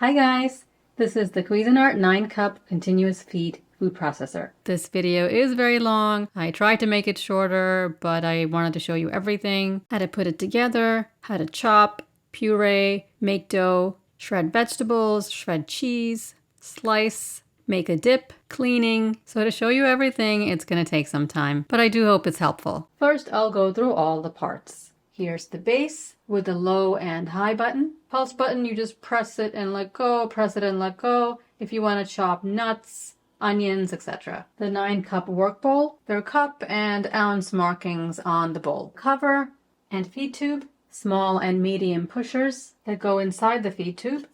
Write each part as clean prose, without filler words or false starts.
Hi guys, this is the Cuisinart 9-cup continuous feed food processor. This video is very long. I tried to make it shorter, but I wanted to show you everything. How to put it together, how to chop, puree, make dough, shred vegetables, shred cheese, slice, make a dip, cleaning. So to show you everything, it's going to take some time, but I do hope it's helpful. First, I'll go through all the parts. Here's the base with the low and high button. Pulse button, you just press it and let go, press it and let go. If you want to chop nuts, onions, etc. The 9-cup work bowl. There are cup and ounce markings on the bowl. Cover and feed tube. Small and medium pushers that go inside the feed tube.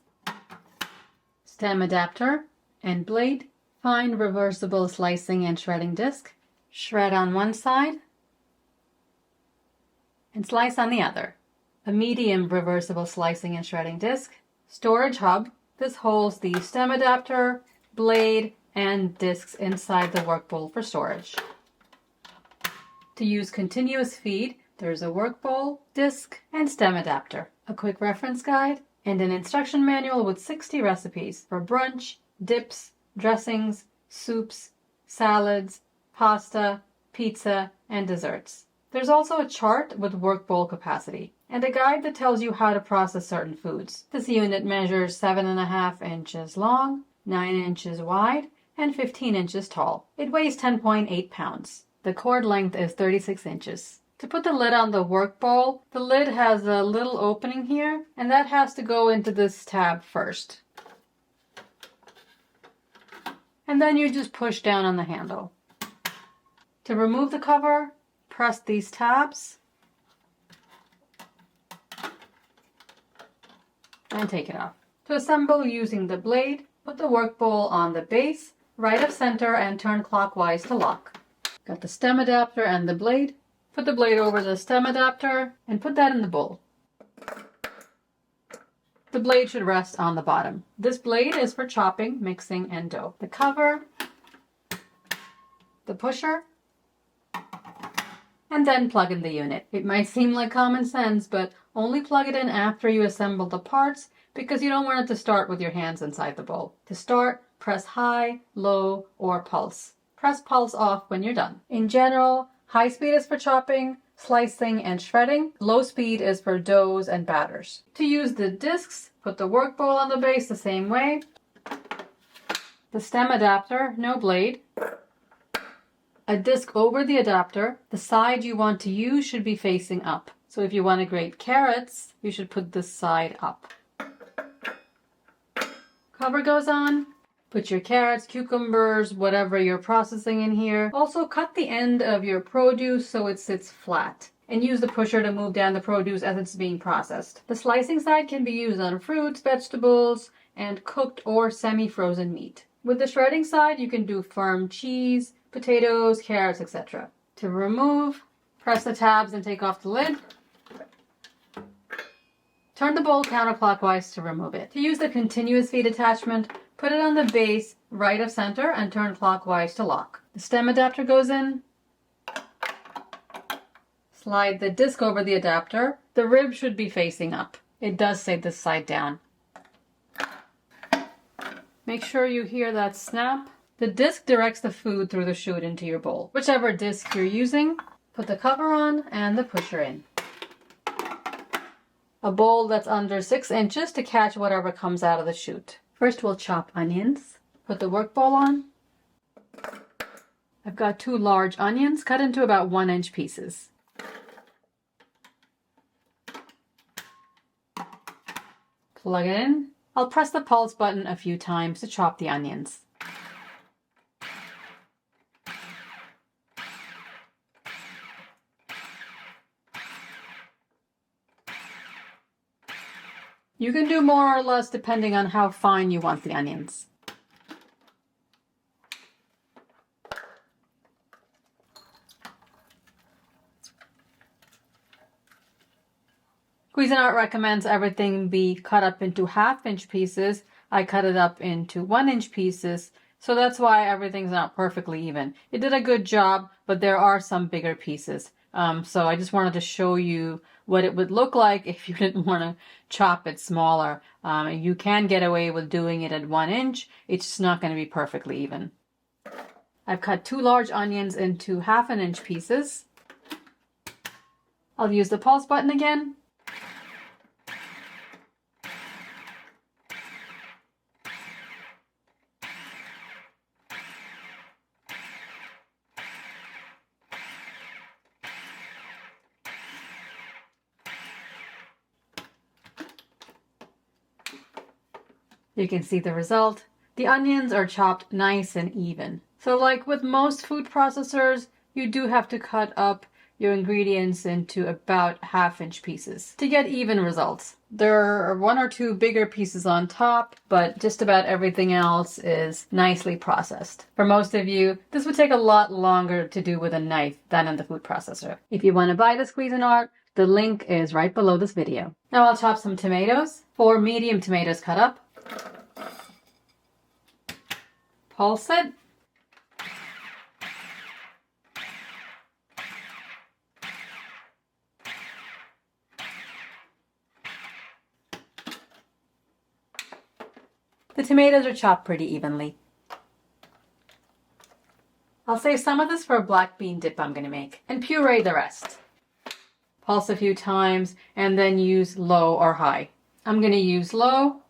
Stem adapter and blade. Fine reversible slicing and shredding disc. Shred on one side and slice on the other. A medium reversible slicing and shredding disc. Storage hub. This holds the stem adapter, blade, and discs inside the work bowl for storage. To use continuous feed, there's a work bowl, disc, and stem adapter. A quick reference guide, and an instruction manual with 60 recipes for brunch, dips, dressings, soups, salads, pasta, pizza, and desserts. There's also a chart with work bowl capacity and a guide that tells you how to process certain foods. This unit measures 7.5 inches long, 9 inches wide, and 15 inches tall. It weighs 10.8 pounds. The cord length is 36 inches. To put the lid on the work bowl, the lid has a little opening here, and that has to go into this tab first. And then you just push down on the handle. To remove the cover, press these tabs and take it off. To assemble using the blade, put the work bowl on the base, right of center, and turn clockwise to lock. Got the stem adapter and the blade. Put the blade over the stem adapter and put that in the bowl. The blade should rest on the bottom. This blade is for chopping, mixing, and dough. The cover, the pusher, and then plug in the unit. It might seem like common sense, but only plug it in after you assemble the parts because you don't want it to start with your hands inside the bowl. To start, press high, low, or pulse. Press pulse off when you're done. In general, high speed is for chopping, slicing, and shredding. Low speed is for doughs and batters. To use the discs, put the work bowl on the base the same way. The stem adapter, no blade. A disc over the adapter. The side you want to use should be facing up. So if you want to grate carrots, you should put this side up. Cover goes on. Put your carrots, cucumbers, whatever you're processing in here. Also cut the end of your produce so it sits flat. And use the pusher to move down the produce as it's being processed. The slicing side can be used on fruits, vegetables, and cooked or semi-frozen meat. With the shredding side, you can do firm cheese, potatoes, carrots, etc. To remove, press the tabs and take off the lid. Turn the bowl counterclockwise to remove it. To use the continuous feed attachment, put it on the base, right of center, and turn clockwise to lock. The stem adapter goes in. Slide the disc over the adapter. The rib should be facing up. It does say this side down. Make sure you hear that snap. The disc directs the food through the chute into your bowl. Whichever disc you're using, put the cover on and the pusher in. A bowl that's under 6 inches to catch whatever comes out of the chute. First we'll chop onions. Put the work bowl on. I've got 2 large onions cut into about 1-inch pieces. Plug it in. I'll press the pulse button a few times to chop the onions. You can do more or less depending on how fine you want the onions. Cuisinart recommends everything be cut up into 1/2-inch pieces. I cut it up into 1-inch pieces, so that's why everything's not perfectly even. It did a good job, but there are some bigger pieces. So I just wanted to show you what it would look like if you didn't want to chop it smaller. You can get away with doing it at 1 inch. It's just not going to be perfectly even. I've cut 2 large onions into 1/2 inch pieces. I'll use the pulse button again. You can see the result. The onions are chopped nice and even. So like with most food processors, you do have to cut up your ingredients into about 1/2 inch pieces to get even results. There are 1 or 2 bigger pieces on top, but just about everything else is nicely processed. For most of you, this would take a lot longer to do with a knife than in the food processor. If you want to buy this Cuisinart, the link is right below this video. Now I'll chop some tomatoes. 4 medium tomatoes cut up. Pulse it. The tomatoes are chopped pretty evenly. I'll save some of this for a black bean dip I'm going to make and puree the rest. Pulse a few times and then use low or high. I'm going to use low.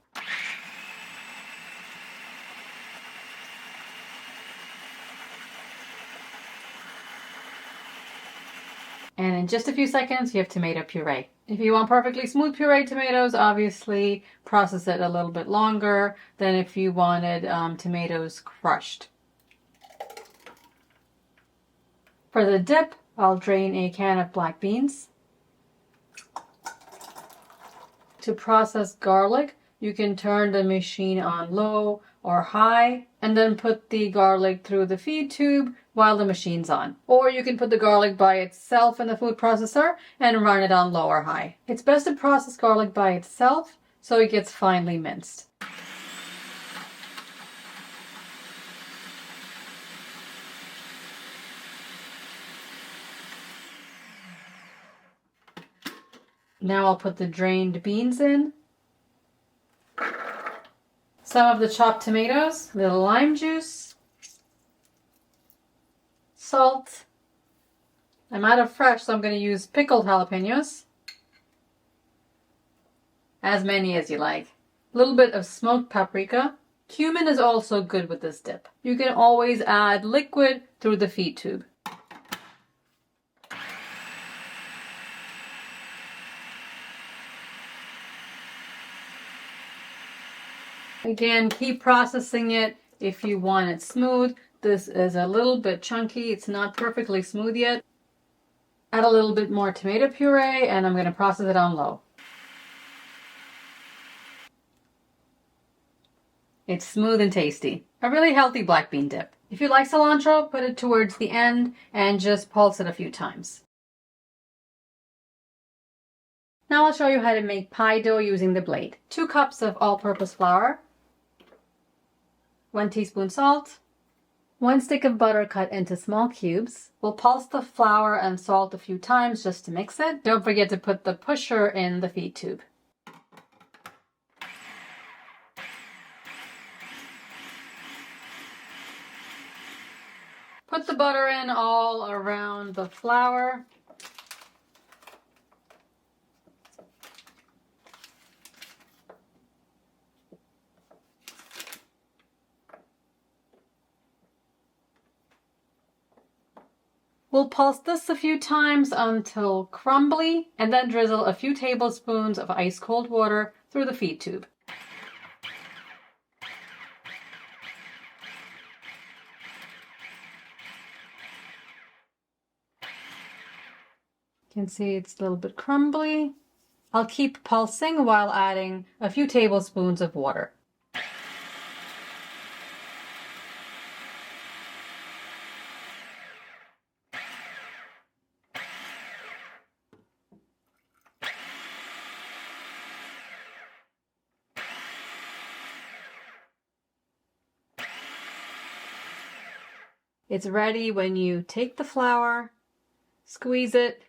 And in just a few seconds, you have tomato puree. If you want perfectly smooth pureed tomatoes, obviously process it a little bit longer than if you wanted tomatoes crushed. For the dip, I'll drain a can of black beans. To process garlic, you can turn the machine on low or high and then put the garlic through the feed tube while the machine's on. Or you can put the garlic by itself in the food processor and run it on low or high. It's best to process garlic by itself so it gets finely minced. Now I'll put the drained beans in. Some of the chopped tomatoes, a little lime juice, salt. I'm out of fresh, so I'm going to use pickled jalapenos. As many as you like. A little bit of smoked paprika. Cumin is also good with this dip. You can always add liquid through the feed tube. Again, keep processing it if you want it smooth. This is a little bit chunky. It's not perfectly smooth yet. Add a little bit more tomato puree and I'm going to process it on low. It's smooth and tasty. A really healthy black bean dip. If you like cilantro, put it towards the end and just pulse it a few times. Now I'll show you how to make pie dough using the blade. 2 cups of all-purpose flour, 1 teaspoon salt, 1 stick of butter cut into small cubes. We'll pulse the flour and salt a few times just to mix it. Don't forget to put the pusher in the feed tube. Put the butter in all around the flour. We'll pulse this a few times until crumbly, and then drizzle a few tablespoons of ice cold water through the feed tube. You can see it's a little bit crumbly. I'll keep pulsing while adding a few tablespoons of water. It's ready when you take the flour, squeeze it,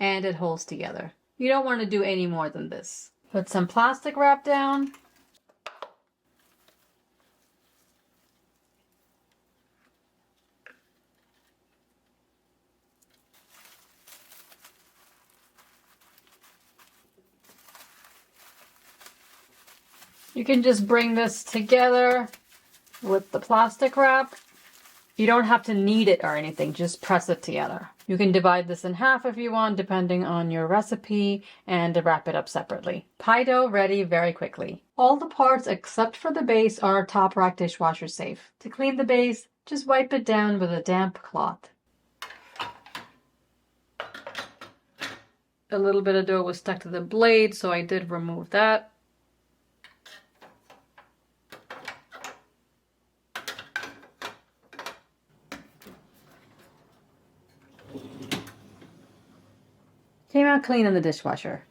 and it holds together. You don't want to do any more than this. Put some plastic wrap down. You can just bring this together with the plastic wrap. You don't have to knead it or anything, just press it together. You can divide this in half if you want, depending on your recipe, and wrap it up separately. Pie dough ready very quickly. All the parts except for the base are top rack dishwasher safe. To clean the base, just wipe it down with a damp cloth. A little bit of dough was stuck to the blade, so I did remove that. Came out clean in the dishwasher.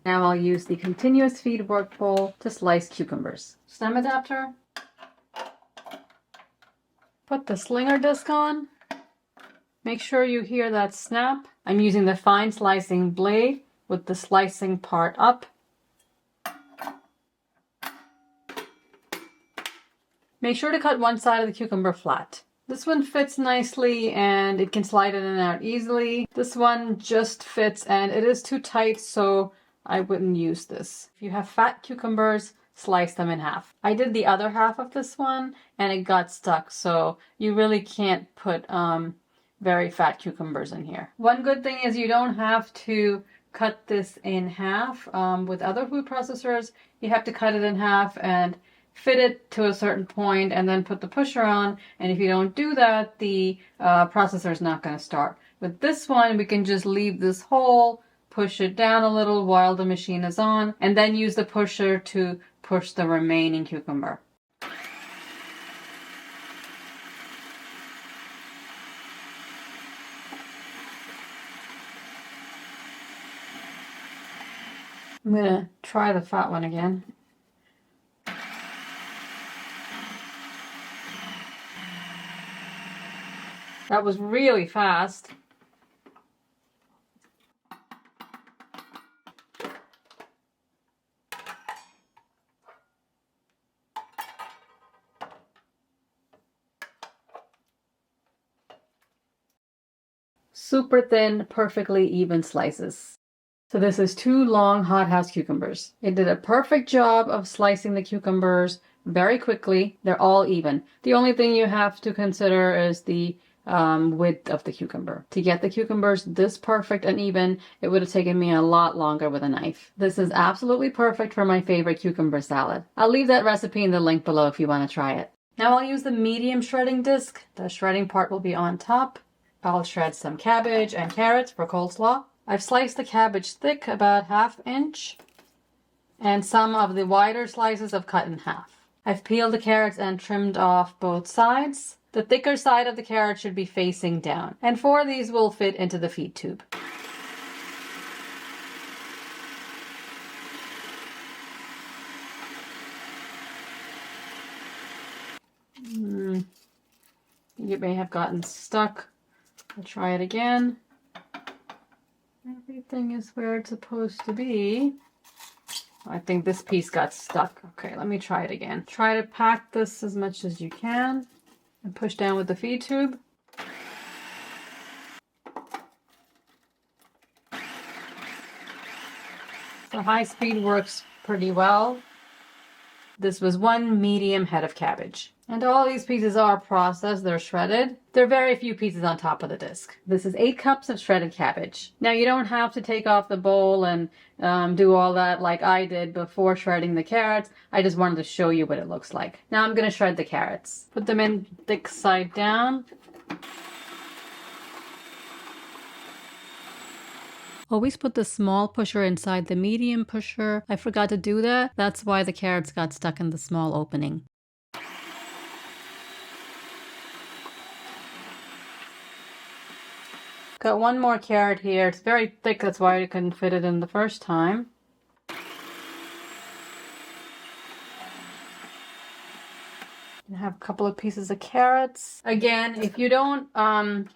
Now I'll use the continuous feed work bowl to slice cucumbers. Stem adapter. Put the slinger disc on. Make sure you hear that snap. I'm using the fine slicing blade with the slicing part up. Make sure to cut one side of the cucumber flat. This one fits nicely and it can slide in and out easily. This one just fits and it is too tight, so I wouldn't use this. If you have fat cucumbers, slice them in half. I did the other half of this one and it got stuck, so you really can't put very fat cucumbers in here. One good thing is you don't have to cut this in half. With other food processors, you have to cut it in half and fit it to a certain point and then put the pusher on, and if you don't do that, the processor is not going to start. With this one, we can just leave this hole, push it down a little while the machine is on, and then use the pusher to push the remaining cucumber. I'm going to try the fat one again. That was really fast. Super thin, perfectly even slices. So this is 2 long hothouse cucumbers. It did a perfect job of slicing the cucumbers very quickly. They're all even. The only thing you have to consider is the width of the cucumber. To get the cucumbers this perfect and even, it would have taken me a lot longer with a knife. This is absolutely perfect for my favorite cucumber salad. I'll leave that recipe in the link below if you want to try it. Now I'll use the medium shredding disc. The shredding part will be on top. I'll shred some cabbage and carrots for coleslaw. I've sliced the cabbage thick, about 1/2 inch, and some of the wider slices I've cut in half. I've peeled the carrots and trimmed off both sides. The thicker side of the carrot should be facing down, and 4 of these will fit into the feed tube. It may have gotten stuck. I'll try it again. Everything is where it's supposed to be. I think this piece got stuck. Okay, let me try it again. Try to pack this as much as you can and push down with the feed tube. So high speed works pretty well. This was 1 medium head of cabbage. And all these pieces are processed, they're shredded. There are very few pieces on top of the disc. This is 8 cups of shredded cabbage. Now you don't have to take off the bowl and do all that like I did before shredding the carrots. I just wanted to show you what it looks like. Now I'm going to shred the carrots. Put them in thick side down. Always put the small pusher inside the medium pusher. I forgot to do that. That's why the carrots got stuck in the small opening. Got 1 more carrot here. It's very thick, that's why I couldn't fit it in the first time. have a couple of pieces of carrots. Again, if you don't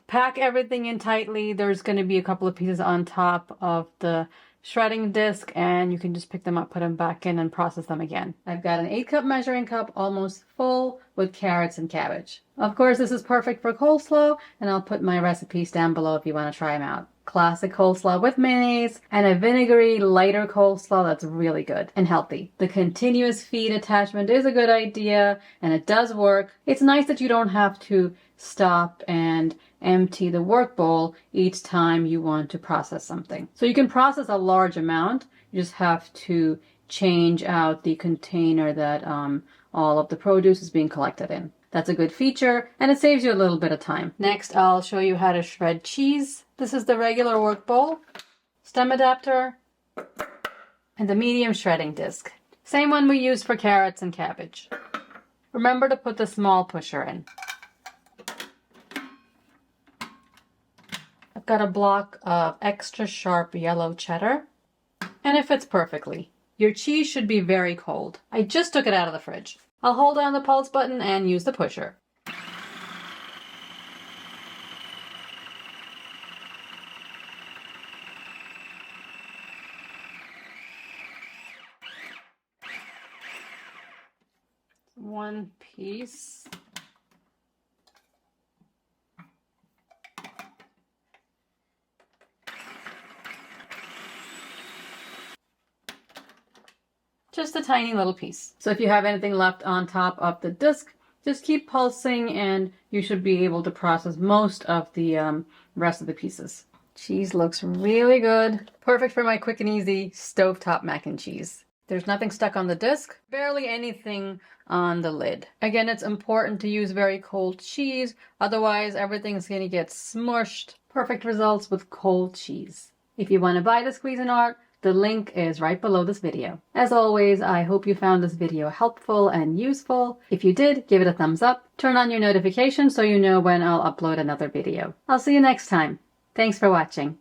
pack everything in tightly, there's going to be a couple of pieces on top of the shredding disc, and you can just pick them up, put them back in, and process them again. I've got an 8-cup measuring cup almost full with carrots and cabbage. Of course, this is perfect for coleslaw, and I'll put my recipes down below if you want to try them out. Classic coleslaw with mayonnaise and a vinegary, lighter coleslaw that's really good and healthy. The continuous feed attachment is a good idea, and it does work. It's nice that you don't have to stop and empty the work bowl each time you want to process something. So you can process a large amount. You just have to change out the container that all of the produce is being collected in. That's a good feature, and it saves you a little bit of time. Next, I'll show you how to shred cheese. This is the regular work bowl, stem adapter, and the medium shredding disc. Same one we used for carrots and cabbage. Remember to put the small pusher in. I've got a block of extra sharp yellow cheddar, and it fits perfectly. Your cheese should be very cold. I just took it out of the fridge. I'll hold down the pulse button and use the pusher. One piece. Just a tiny little piece. So if you have anything left on top of the disc, just keep pulsing and you should be able to process most of the rest of the pieces. Cheese looks really good. Perfect for my quick and easy stovetop mac and cheese. There's nothing stuck on the disc, barely anything on the lid. Again, it's important to use very cold cheese, otherwise everything's gonna get smushed. Perfect results with cold cheese. If you want to buy this Cuisinart, the link is right below this video. As always, I hope you found this video helpful and useful. If you did, give it a thumbs up. Turn on your notifications so you know when I'll upload another video. I'll see you next time. Thanks for watching.